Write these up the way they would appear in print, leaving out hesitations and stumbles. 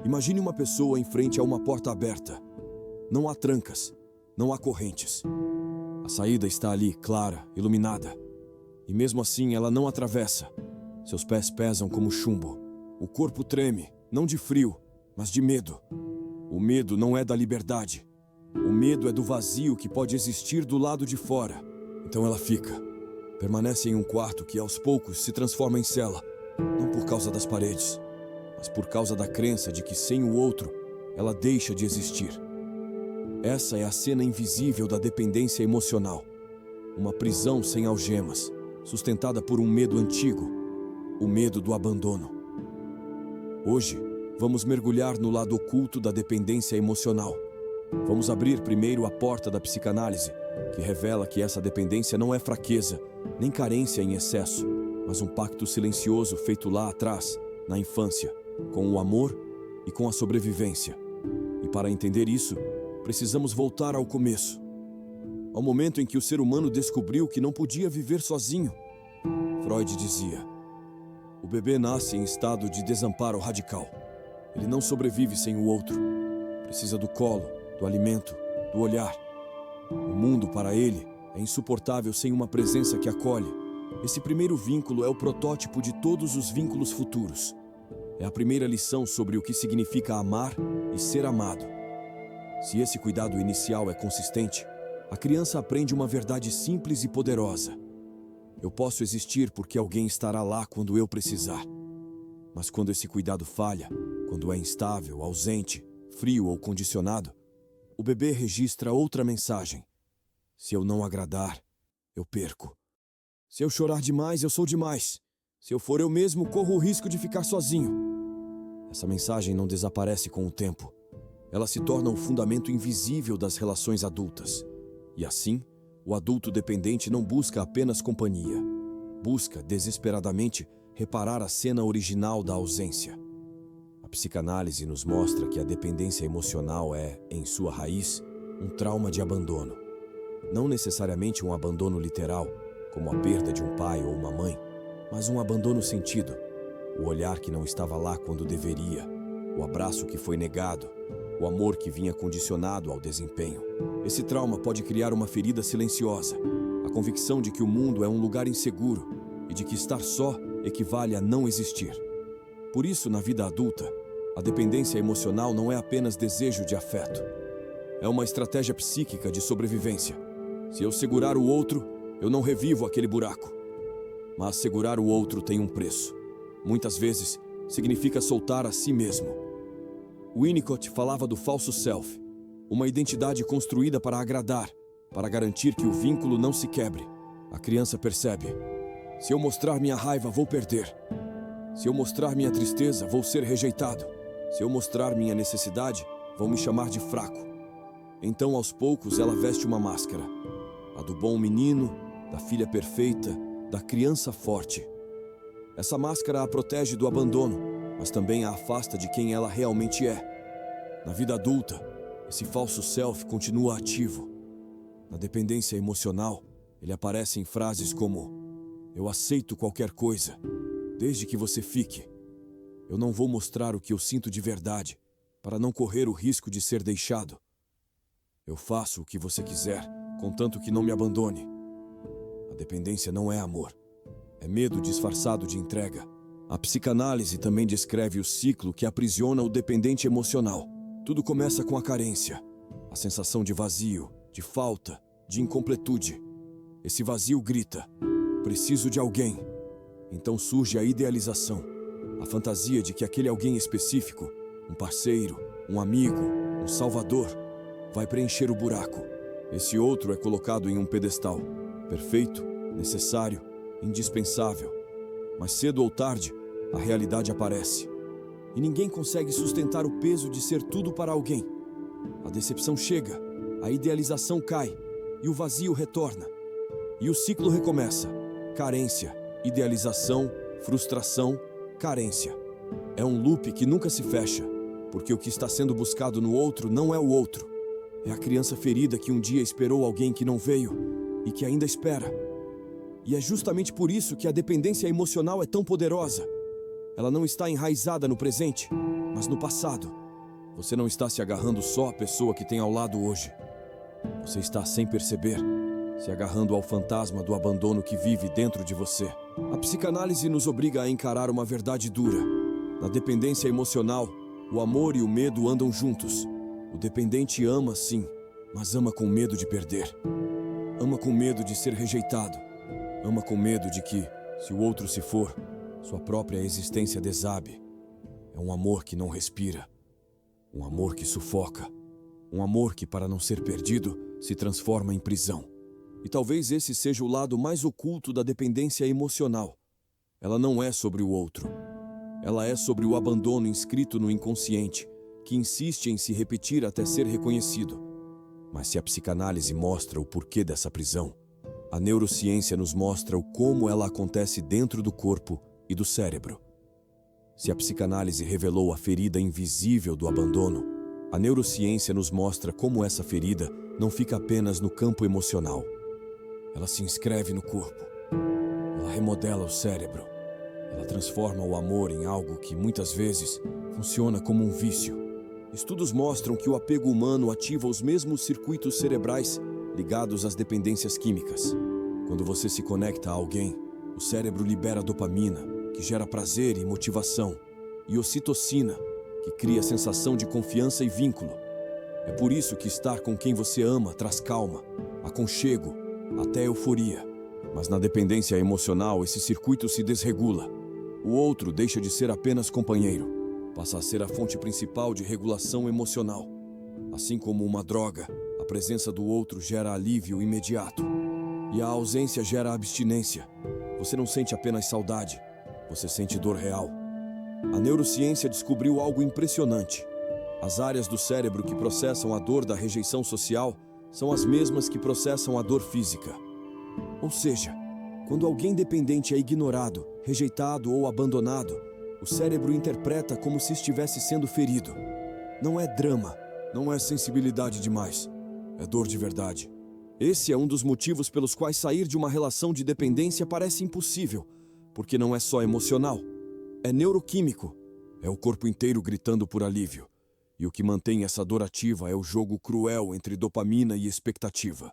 Imagine uma pessoa em frente a uma porta aberta. Não há trancas, não há correntes. A saída está ali, clara, iluminada. E mesmo assim ela não atravessa. Seus pés pesam como chumbo. O corpo treme, não de frio, mas de medo. O medo não é da liberdade. O medo é do vazio que pode existir do lado de fora. Então ela fica. Permanece em um quarto que aos poucos se transforma em cela. Não por causa das paredes, mas por causa da crença de que sem o outro, ela deixa de existir. Essa é a cena invisível da dependência emocional. Uma prisão sem algemas, sustentada por um medo antigo, o medo do abandono. Hoje, vamos mergulhar no lado oculto da dependência emocional. Vamos abrir primeiro a porta da psicanálise, que revela que essa dependência não é fraqueza, nem carência em excesso, mas um pacto silencioso feito lá atrás, na infância, com o amor e com a sobrevivência. E para entender isso, precisamos voltar ao começo, ao momento em que o ser humano descobriu que não podia viver sozinho. Freud dizia: o bebê nasce em estado de desamparo radical. Ele não sobrevive sem o outro. Precisa do colo, do alimento, do olhar. O mundo, para ele, é insuportável sem uma presença que acolhe. Esse primeiro vínculo é o protótipo de todos os vínculos futuros. É a primeira lição sobre o que significa amar e ser amado. Se esse cuidado inicial é consistente, a criança aprende uma verdade simples e poderosa. Eu posso existir porque alguém estará lá quando eu precisar. Mas quando esse cuidado falha, quando é instável, ausente, frio ou condicionado, o bebê registra outra mensagem. Se eu não agradar, eu perco. Se eu chorar demais, eu sou demais. Se eu for eu mesmo, corro o risco de ficar sozinho. Essa mensagem não desaparece com o tempo. Ela se torna o fundamento invisível das relações adultas. E assim, o adulto dependente não busca apenas companhia. Busca, desesperadamente, reparar a cena original da ausência. A psicanálise nos mostra que a dependência emocional é, em sua raiz, um trauma de abandono. Não necessariamente um abandono literal, como a perda de um pai ou uma mãe, mas um abandono sentido. O olhar que não estava lá quando deveria, o abraço que foi negado, o amor que vinha condicionado ao desempenho. Esse trauma pode criar uma ferida silenciosa, a convicção de que o mundo é um lugar inseguro e de que estar só equivale a não existir. Por isso, na vida adulta, a dependência emocional não é apenas desejo de afeto. É uma estratégia psíquica de sobrevivência. Se eu segurar o outro, eu não revivo aquele buraco. Mas segurar o outro tem um preço. Muitas vezes, significa soltar a si mesmo. Winnicott falava do falso self, uma identidade construída para agradar, para garantir que o vínculo não se quebre. A criança percebe: se eu mostrar minha raiva, vou perder. Se eu mostrar minha tristeza, vou ser rejeitado. Se eu mostrar minha necessidade, vão me chamar de fraco. Então, aos poucos, ela veste uma máscara. A do bom menino, da filha perfeita, da criança forte. Essa máscara a protege do abandono, mas também a afasta de quem ela realmente é. Na vida adulta, esse falso self continua ativo. Na dependência emocional, ele aparece em frases como: eu aceito qualquer coisa, desde que você fique. Eu não vou mostrar o que eu sinto de verdade, para não correr o risco de ser deixado. Eu faço o que você quiser, contanto que não me abandone. A dependência não é amor. É medo disfarçado de entrega. A psicanálise também descreve o ciclo que aprisiona o dependente emocional. Tudo começa com a carência, a sensação de vazio, de falta, de incompletude. Esse vazio grita: preciso de alguém. Então surge a idealização, a fantasia de que aquele alguém específico, um parceiro, um amigo, um salvador, vai preencher o buraco. Esse outro é colocado em um pedestal, perfeito, necessário, indispensável. Mas cedo ou tarde, a realidade aparece. E ninguém consegue sustentar o peso de ser tudo para alguém. A decepção chega, a idealização cai, e o vazio retorna. E o ciclo recomeça. Carência, idealização, frustração, carência. É um loop que nunca se fecha, porque o que está sendo buscado no outro não é o outro. É a criança ferida que um dia esperou alguém que não veio e que ainda espera. E é justamente por isso que a dependência emocional é tão poderosa. Ela não está enraizada no presente, Mas no passado, você não está se agarrando só à pessoa que tem ao lado hoje. Você está, sem perceber, se agarrando ao fantasma do abandono que vive dentro de você. A psicanálise nos obriga a encarar uma verdade dura. Na dependência emocional, o amor e o medo andam juntos. O dependente ama, sim, mas ama com medo de perder. Ama com medo de ser rejeitado. Ama com medo de que, se o outro se for, sua própria existência desabe. É um amor que não respira. Um amor que sufoca. Um amor que, para não ser perdido, se transforma em prisão. E talvez esse seja o lado mais oculto da dependência emocional. Ela não é sobre o outro. Ela é sobre o abandono inscrito no inconsciente, que insiste em se repetir até ser reconhecido. Mas se a psicanálise mostra o porquê dessa prisão, a neurociência nos mostra o como ela acontece dentro do corpo e do cérebro. Se a psicanálise revelou a ferida invisível do abandono, a neurociência nos mostra como essa ferida não fica apenas no campo emocional. Ela se inscreve no corpo. Ela remodela o cérebro. Ela transforma o amor em algo que, muitas vezes, funciona como um vício. Estudos mostram que o apego humano ativa os mesmos circuitos cerebrais ligados às dependências químicas. Quando você se conecta a alguém, o cérebro libera dopamina, que gera prazer e motivação, e ocitocina, que cria sensação de confiança e vínculo. É por isso que estar com quem você ama traz calma, aconchego, até euforia. Mas na dependência emocional, esse circuito se desregula. O outro deixa de ser apenas companheiro. Passa a ser a fonte principal de regulação emocional. Assim como uma droga, a presença do outro gera alívio imediato. E a ausência gera abstinência. Você não sente apenas saudade, você sente dor real. A neurociência descobriu algo impressionante. As áreas do cérebro que processam a dor da rejeição social são as mesmas que processam a dor física. Ou seja, quando alguém dependente é ignorado, rejeitado ou abandonado, o cérebro interpreta como se estivesse sendo ferido. Não é drama, não é sensibilidade demais, é dor de verdade. Esse é um dos motivos pelos quais sair de uma relação de dependência parece impossível, porque não é só emocional, é neuroquímico, é o corpo inteiro gritando por alívio. E o que mantém essa dor ativa é o jogo cruel entre dopamina e expectativa.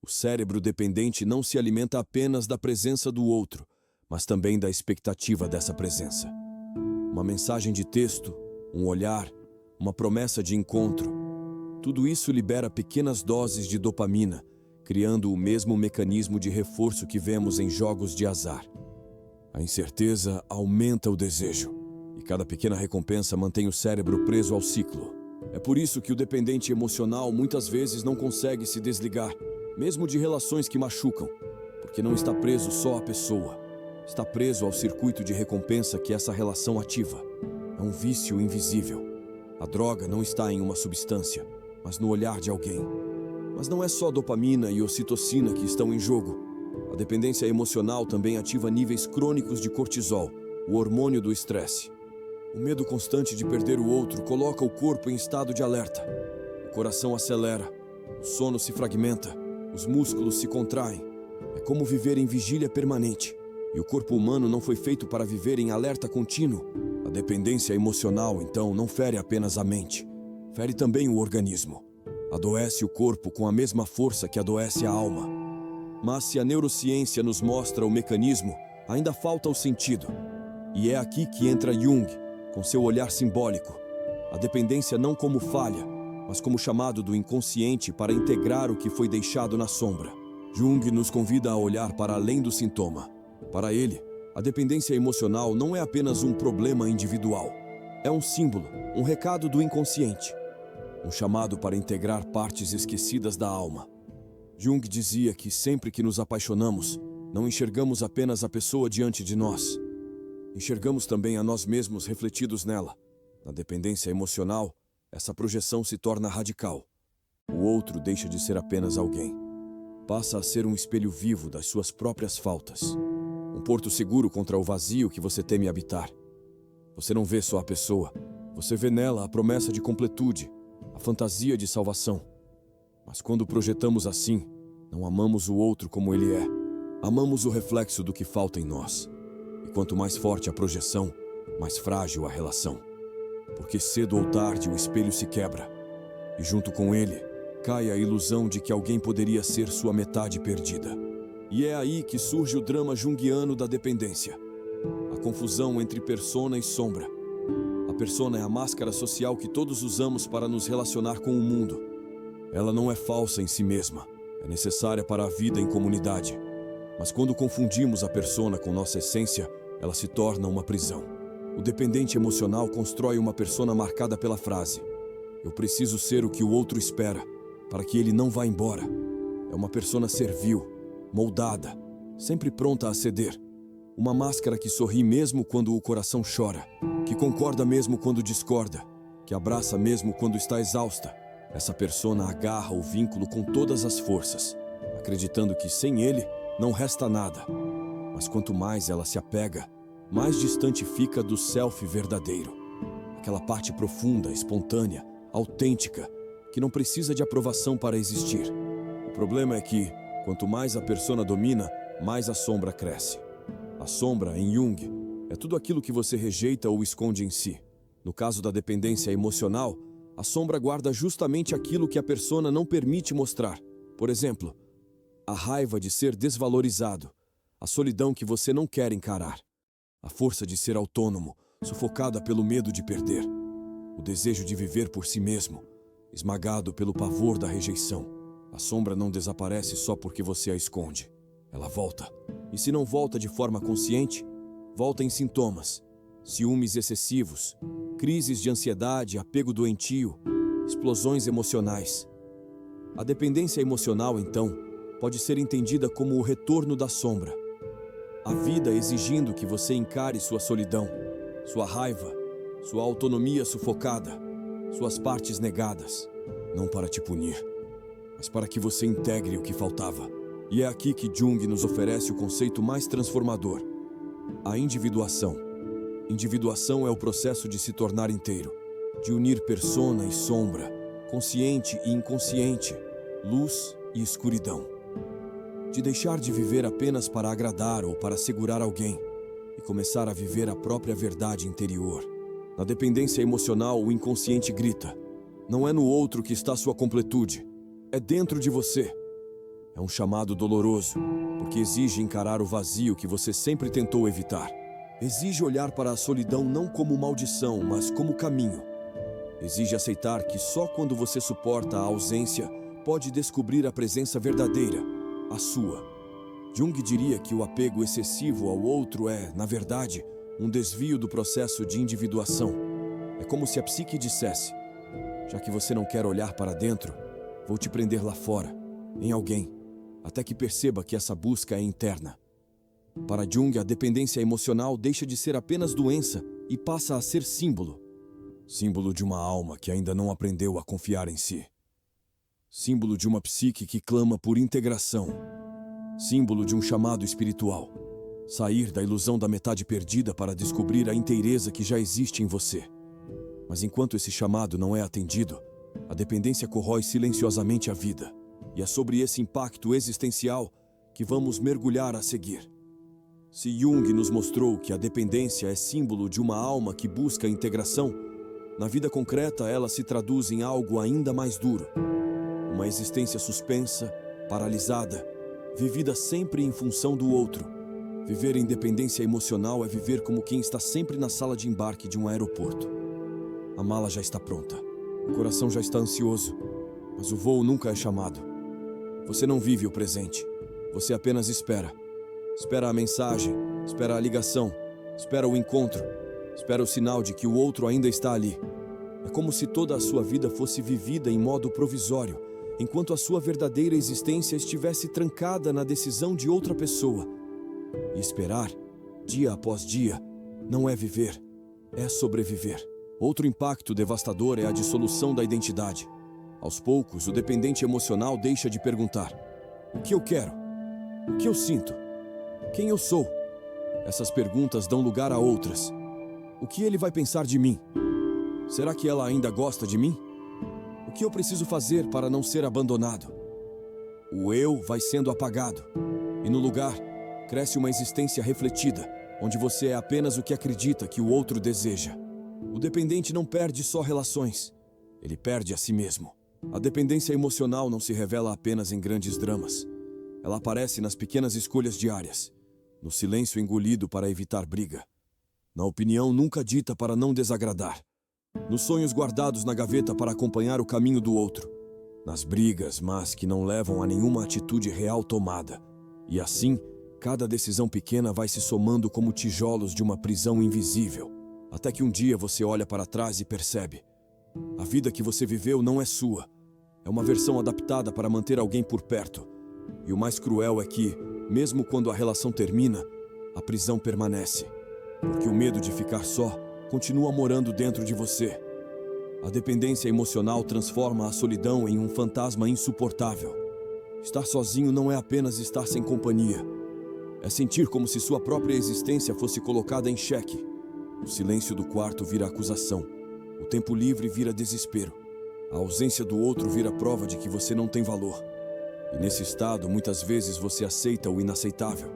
O cérebro dependente não se alimenta apenas da presença do outro, mas também da expectativa dessa presença. Uma mensagem de texto, um olhar, uma promessa de encontro. Tudo isso libera pequenas doses de dopamina, criando o mesmo mecanismo de reforço que vemos em jogos de azar. A incerteza aumenta o desejo, e cada pequena recompensa mantém o cérebro preso ao ciclo. É por isso que o dependente emocional muitas vezes não consegue se desligar, mesmo de relações que machucam, porque não está preso só à pessoa. Está preso ao circuito de recompensa que essa relação ativa. É um vício invisível. A droga não está em uma substância, mas no olhar de alguém. Mas não é só dopamina e ocitocina que estão em jogo. A dependência emocional também ativa níveis crônicos de cortisol, o hormônio do estresse. O medo constante de perder o outro coloca o corpo em estado de alerta. O coração acelera, o sono se fragmenta, os músculos se contraem. É como viver em vigília permanente. E o corpo humano não foi feito para viver em alerta contínuo. A dependência emocional, então, não fere apenas a mente. Fere também o organismo. Adoece o corpo com a mesma força que adoece a alma. Mas se a neurociência nos mostra o mecanismo, ainda falta o sentido. E é aqui que entra Jung, com seu olhar simbólico. A dependência não como falha, mas como chamado do inconsciente para integrar o que foi deixado na sombra. Jung nos convida a olhar para além do sintoma. Para ele, a dependência emocional não é apenas um problema individual. É um símbolo, um recado do inconsciente. Um chamado para integrar partes esquecidas da alma. Jung dizia que sempre que nos apaixonamos, não enxergamos apenas a pessoa diante de nós. Enxergamos também a nós mesmos refletidos nela. Na dependência emocional, essa projeção se torna radical. O outro deixa de ser apenas alguém. Passa a ser um espelho vivo das suas próprias faltas. Um porto seguro contra o vazio que você teme habitar. Você não vê só a pessoa, você vê nela a promessa de completude, a fantasia de salvação. Mas quando projetamos assim, não amamos o outro como ele é. Amamos o reflexo do que falta em nós. E quanto mais forte a projeção, mais frágil a relação. porque cedo ou tarde o espelho se quebra, e junto com ele cai a ilusão de que alguém poderia ser sua metade perdida. E é aí que surge o drama junguiano da dependência. A confusão entre persona e sombra. A persona é a máscara social que todos usamos para nos relacionar com o mundo. Ela não é falsa em si mesma, é necessária para a vida em comunidade. Mas quando confundimos a persona com nossa essência, ela se torna uma prisão. O dependente emocional constrói uma persona marcada pela frase: eu preciso ser o que o outro espera, para que ele não vá embora. É uma persona servil, moldada, sempre pronta a ceder. Uma máscara que sorri mesmo quando o coração chora, que concorda mesmo quando discorda, que abraça mesmo quando está exausta. Essa persona agarra o vínculo com todas as forças, acreditando que sem ele não resta nada. Mas quanto mais ela se apega, mais distante fica do self verdadeiro. Aquela parte profunda, espontânea, autêntica, que não precisa de aprovação para existir. O problema é que, quanto mais a persona domina, mais a sombra cresce. A sombra, em Jung, é tudo aquilo que você rejeita ou esconde em si. No caso da dependência emocional, a sombra guarda justamente aquilo que a persona não permite mostrar. Por exemplo, a raiva de ser desvalorizado, a solidão que você não quer encarar, a força de ser autônomo, sufocada pelo medo de perder, o desejo de viver por si mesmo, esmagado pelo pavor da rejeição. A sombra não desaparece só porque você a esconde. Ela volta. E se não volta de forma consciente, volta em sintomas: ciúmes excessivos, crises de ansiedade, apego doentio, explosões emocionais. A dependência emocional, então, pode ser entendida como o retorno da sombra. A vida exigindo que você encare sua solidão, sua raiva, sua autonomia sufocada, suas partes negadas, não para te punir, mas para que você integre o que faltava. E é aqui que Jung nos oferece o conceito mais transformador: a individuação. Individuação é o processo de se tornar inteiro, de unir persona e sombra, consciente e inconsciente, luz e escuridão. De deixar de viver apenas para agradar ou para segurar alguém e começar a viver a própria verdade interior. Na dependência emocional, o inconsciente grita: não é no outro que está sua completude, é dentro de você. É um chamado doloroso, porque exige encarar o vazio que você sempre tentou evitar. Exige olhar para a solidão não como maldição, mas como caminho. Exige aceitar que só quando você suporta a ausência, pode descobrir a presença verdadeira, a sua. Jung diria que o apego excessivo ao outro é, na verdade, um desvio do processo de individuação. É como se a psique dissesse: já que você não quer olhar para dentro, vou te prender lá fora, em alguém, até que perceba que essa busca é interna. Para Jung, a dependência emocional deixa de ser apenas doença e passa a ser símbolo. Símbolo de uma alma que ainda não aprendeu a confiar em si. Símbolo de uma psique que clama por integração. Símbolo de um chamado espiritual. Sair da ilusão da metade perdida para descobrir a inteireza que já existe em você. Mas enquanto esse chamado não é atendido, a dependência corrói silenciosamente a vida. E é sobre esse impacto existencial que vamos mergulhar a seguir. Se Jung nos mostrou que a dependência é símbolo de uma alma que busca a integração, na vida concreta ela se traduz em algo ainda mais duro. Uma existência suspensa, paralisada, vivida sempre em função do outro. Viver em dependência emocional é viver como quem está sempre na sala de embarque de um aeroporto. A mala já está pronta, o coração já está ansioso, mas o voo nunca é chamado. Você não vive o presente, você apenas espera. Espera a mensagem, espera a ligação, espera o encontro, espera o sinal de que o outro ainda está ali. É como se toda a sua vida fosse vivida em modo provisório, enquanto a sua verdadeira existência estivesse trancada na decisão de outra pessoa. E esperar, dia após dia, não é viver, é sobreviver. Outro impacto devastador é a dissolução da identidade. Aos poucos, o dependente emocional deixa de perguntar: o que eu quero? O que eu sinto? Quem eu sou? Essas perguntas dão lugar a outras. O que ele vai pensar de mim? Será que ela ainda gosta de mim? O que eu preciso fazer para não ser abandonado? O eu vai sendo apagado. E no lugar, cresce uma existência refletida, onde você é apenas o que acredita que o outro deseja. O dependente não perde só relações, ele perde a si mesmo. A dependência emocional não se revela apenas em grandes dramas. Ela aparece nas pequenas escolhas diárias, no silêncio engolido para evitar briga, na opinião nunca dita para não desagradar, nos sonhos guardados na gaveta para acompanhar o caminho do outro, nas brigas, mas que não levam a nenhuma atitude real tomada. E assim, cada decisão pequena vai se somando como tijolos de uma prisão invisível, até que um dia você olha para trás e percebe: a vida que você viveu não é sua. É uma versão adaptada para manter alguém por perto. E o mais cruel é que, mesmo quando a relação termina, a prisão permanece. Porque o medo de ficar só continua morando dentro de você. A dependência emocional transforma a solidão em um fantasma insuportável. Estar sozinho não é apenas estar sem companhia. É sentir como se sua própria existência fosse colocada em xeque. O silêncio do quarto vira acusação. O tempo livre vira desespero. A ausência do outro vira prova de que você não tem valor. E nesse estado, muitas vezes você aceita o inaceitável.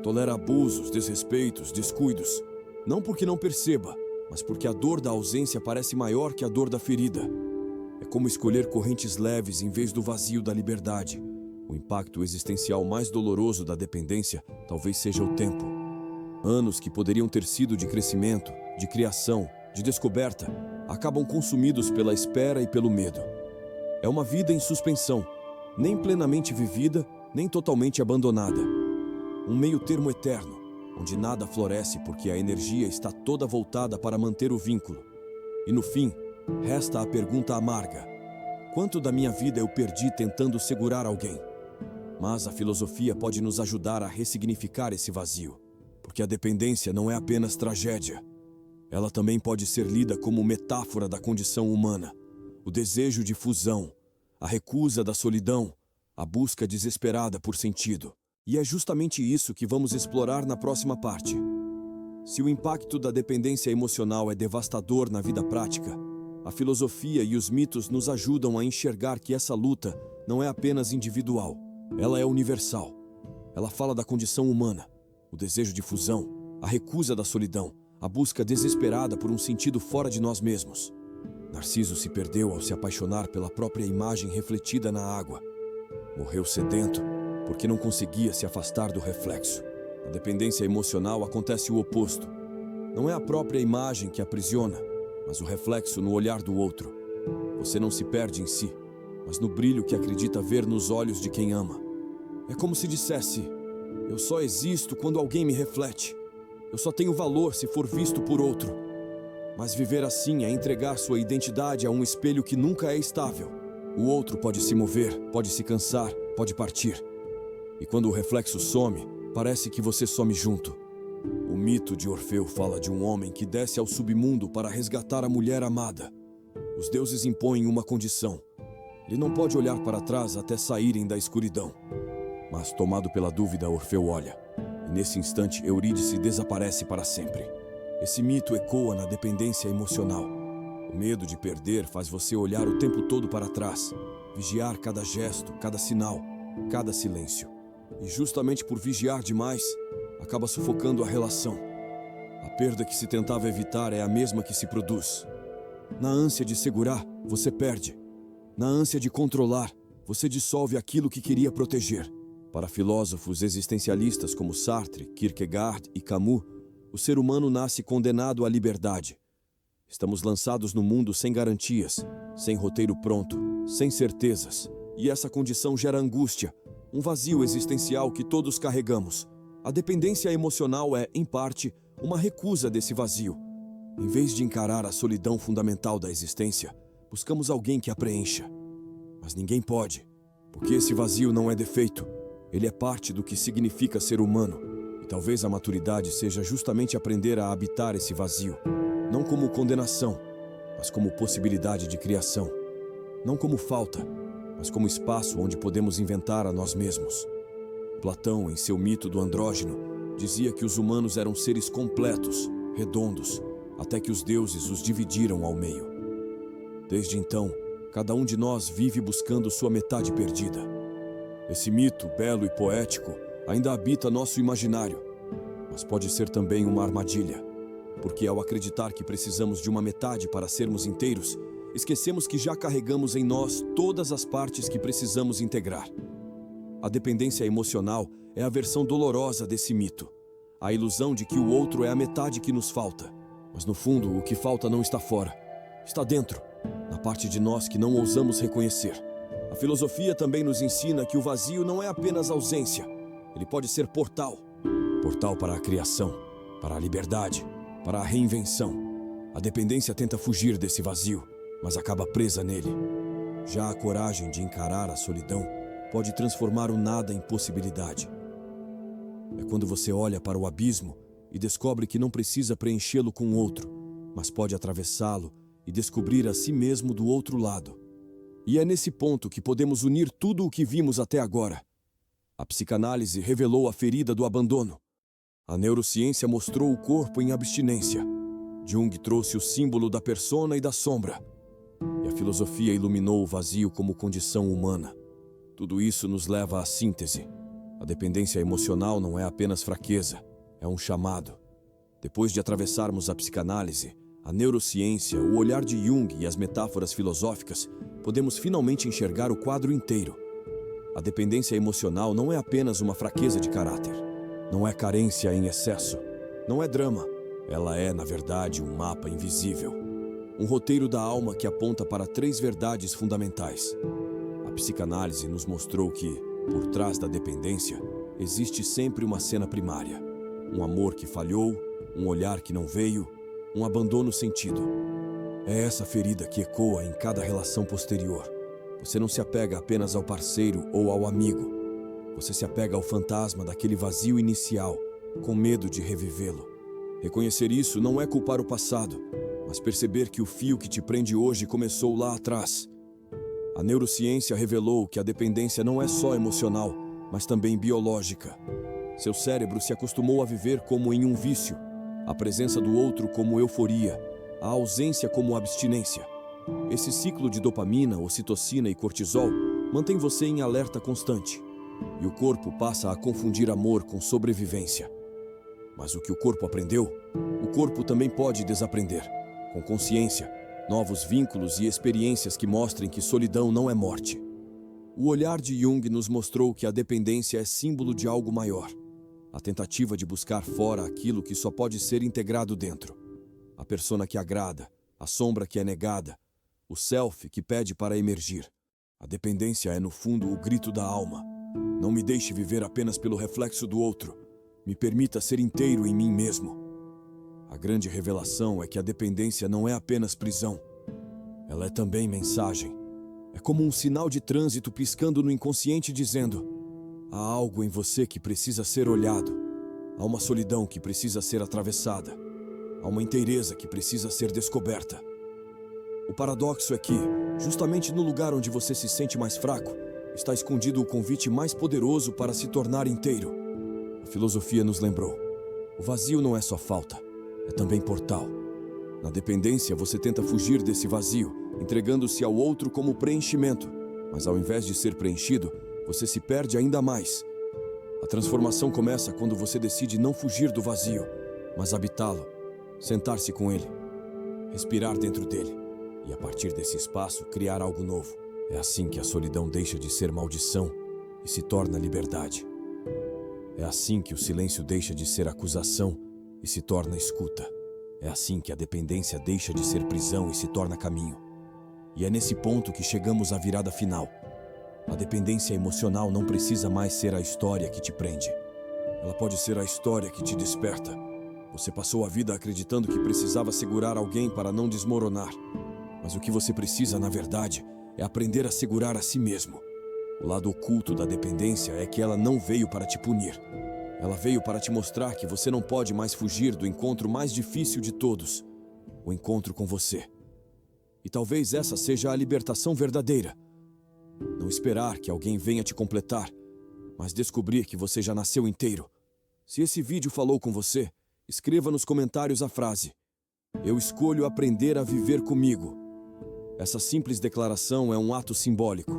Tolera abusos, desrespeitos, descuidos. Não porque não perceba, mas porque a dor da ausência parece maior que a dor da ferida. É como escolher correntes leves em vez do vazio da liberdade. O impacto existencial mais doloroso da dependência talvez seja o tempo. Anos que poderiam ter sido de crescimento, de criação, de descoberta, acabam consumidos pela espera e pelo medo. É uma vida em suspensão, nem plenamente vivida, nem totalmente abandonada. Um meio termo eterno, onde nada floresce porque a energia está toda voltada para manter o vínculo. E no fim, resta a pergunta amarga: quanto da minha vida eu perdi tentando segurar alguém? Mas a filosofia pode nos ajudar a ressignificar esse vazio, porque a dependência não é apenas tragédia. Ela também pode ser lida como metáfora da condição humana, o desejo de fusão, a recusa da solidão, a busca desesperada por sentido. E é justamente isso que vamos explorar na próxima parte. Se o impacto da dependência emocional é devastador na vida prática, a filosofia e os mitos nos ajudam a enxergar que essa luta não é apenas individual, ela é universal. Ela fala da condição humana, o desejo de fusão, a recusa da solidão, a busca desesperada por um sentido fora de nós mesmos. Narciso se perdeu ao se apaixonar pela própria imagem refletida na água. Morreu sedento porque não conseguia se afastar do reflexo. Na dependência emocional acontece o oposto. Não é a própria imagem que aprisiona, mas o reflexo no olhar do outro. Você não se perde em si, mas no brilho que acredita ver nos olhos de quem ama. É como se dissesse: eu só existo quando alguém me reflete. Eu só tenho valor se for visto por outro. Mas viver assim é entregar sua identidade a um espelho que nunca é estável. O outro pode se mover, pode se cansar, pode partir. E quando o reflexo some, parece que você some junto. O mito de Orfeu fala de um homem que desce ao submundo para resgatar a mulher amada. Os deuses impõem uma condição: ele não pode olhar para trás até saírem da escuridão. Mas, tomado pela dúvida, Orfeu olha. E nesse instante, Eurídice desaparece para sempre. Esse mito ecoa na dependência emocional. O medo de perder faz você olhar o tempo todo para trás, vigiar cada gesto, cada sinal, cada silêncio. E justamente por vigiar demais, acaba sufocando a relação. A perda que se tentava evitar é a mesma que se produz. Na ânsia de segurar, você perde. Na ânsia de controlar, você dissolve aquilo que queria proteger. Para filósofos existencialistas como Sartre, Kierkegaard e Camus, o ser humano nasce condenado à liberdade. Estamos lançados no mundo sem garantias, sem roteiro pronto, sem certezas. E essa condição gera angústia, um vazio existencial que todos carregamos. A dependência emocional é, em parte, uma recusa desse vazio. Em vez de encarar a solidão fundamental da existência, buscamos alguém que a preencha. Mas ninguém pode, porque esse vazio não é defeito. Ele é parte do que significa ser humano. E talvez a maturidade seja justamente aprender a habitar esse vazio. Não como condenação, mas como possibilidade de criação. Não como falta, mas como espaço onde podemos inventar a nós mesmos. Platão, em seu mito do andrógeno, dizia que os humanos eram seres completos, redondos, até que os deuses os dividiram ao meio. Desde então, cada um de nós vive buscando sua metade perdida. Esse mito, belo e poético, ainda habita nosso imaginário, mas pode ser também uma armadilha. Porque ao acreditar que precisamos de uma metade para sermos inteiros, esquecemos que já carregamos em nós todas as partes que precisamos integrar. A dependência emocional é a versão dolorosa desse mito. A ilusão de que o outro é a metade que nos falta. Mas no fundo, o que falta não está fora. Está dentro, na parte de nós que não ousamos reconhecer. A filosofia também nos ensina que o vazio não é apenas ausência. Ele pode ser portal. Portal para a criação, para a liberdade, para a reinvenção. A dependência tenta fugir desse vazio, mas acaba presa nele. Já a coragem de encarar a solidão pode transformar o nada em possibilidade. É quando você olha para o abismo e descobre que não precisa preenchê-lo com outro, mas pode atravessá-lo e descobrir a si mesmo do outro lado. E é nesse ponto que podemos unir tudo o que vimos até agora. A psicanálise revelou a ferida do abandono. A neurociência mostrou o corpo em abstinência. Jung trouxe o símbolo da persona e da sombra. E a filosofia iluminou o vazio como condição humana. Tudo isso nos leva à síntese. A dependência emocional não é apenas fraqueza, é um chamado. Depois de atravessarmos a psicanálise, a neurociência, o olhar de Jung e as metáforas filosóficas, podemos finalmente enxergar o quadro inteiro. A dependência emocional não é apenas uma fraqueza de caráter. Não é carência em excesso. Não é drama. Ela é, na verdade, um mapa invisível. Um roteiro da alma que aponta para 3 verdades fundamentais. A psicanálise nos mostrou que, por trás da dependência, existe sempre uma cena primária. Um amor que falhou, um olhar que não veio, um abandono sentido. É essa ferida que ecoa em cada relação posterior. Você não se apega apenas ao parceiro ou ao amigo. Você se apega ao fantasma daquele vazio inicial, com medo de revivê-lo. Reconhecer isso não é culpar o passado, mas perceber que o fio que te prende hoje começou lá atrás. A neurociência revelou que a dependência não é só emocional, mas também biológica. Seu cérebro se acostumou a viver como em um vício, a presença do outro como euforia, a ausência como abstinência. Esse ciclo de dopamina, ocitocina e cortisol mantém você em alerta constante, e o corpo passa a confundir amor com sobrevivência. Mas o que o corpo aprendeu, o corpo também pode desaprender, com consciência, novos vínculos e experiências que mostrem que solidão não é morte. O olhar de Jung nos mostrou que a dependência é símbolo de algo maior. A tentativa de buscar fora aquilo que só pode ser integrado dentro. A persona que agrada, a sombra que é negada, o self que pede para emergir. A dependência é, no fundo, o grito da alma. Não me deixe viver apenas pelo reflexo do outro. Me permita ser inteiro em mim mesmo. A grande revelação é que a dependência não é apenas prisão. Ela é também mensagem. É como um sinal de trânsito piscando no inconsciente dizendo: há algo em você que precisa ser olhado. Há uma solidão que precisa ser atravessada. Há uma inteireza que precisa ser descoberta. O paradoxo é que, justamente no lugar onde você se sente mais fraco, está escondido o convite mais poderoso para se tornar inteiro. A filosofia nos lembrou: o vazio não é só falta, é também portal. Na dependência, você tenta fugir desse vazio, entregando-se ao outro como preenchimento, mas ao invés de ser preenchido, você se perde ainda mais. A transformação começa quando você decide não fugir do vazio, mas habitá-lo, sentar-se com ele, respirar dentro dele e, a partir desse espaço, criar algo novo. É assim que a solidão deixa de ser maldição e se torna liberdade. É assim que o silêncio deixa de ser acusação e se torna escuta. É assim que a dependência deixa de ser prisão e se torna caminho. E é nesse ponto que chegamos à virada final. A dependência emocional não precisa mais ser a história que te prende. Ela pode ser a história que te desperta. Você passou a vida acreditando que precisava segurar alguém para não desmoronar. Mas o que você precisa, na verdade, é aprender a segurar a si mesmo. O lado oculto da dependência é que ela não veio para te punir. Ela veio para te mostrar que você não pode mais fugir do encontro mais difícil de todos, o encontro com você. E talvez essa seja a libertação verdadeira. Não esperar que alguém venha te completar, mas descobrir que você já nasceu inteiro. Se esse vídeo falou com você, escreva nos comentários a frase: eu escolho aprender a viver comigo. Essa simples declaração é um ato simbólico,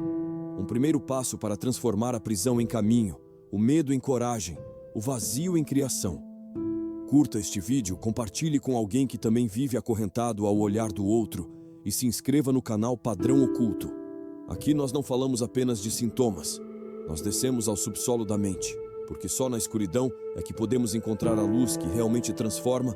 um primeiro passo para transformar a prisão em caminho, o medo em coragem, o vazio em criação. Curta este vídeo, compartilhe com alguém que também vive acorrentado ao olhar do outro e se inscreva no canal Padrão Oculto. Aqui nós não falamos apenas de sintomas, nós descemos ao subsolo da mente, porque só na escuridão é que podemos encontrar a luz que realmente transforma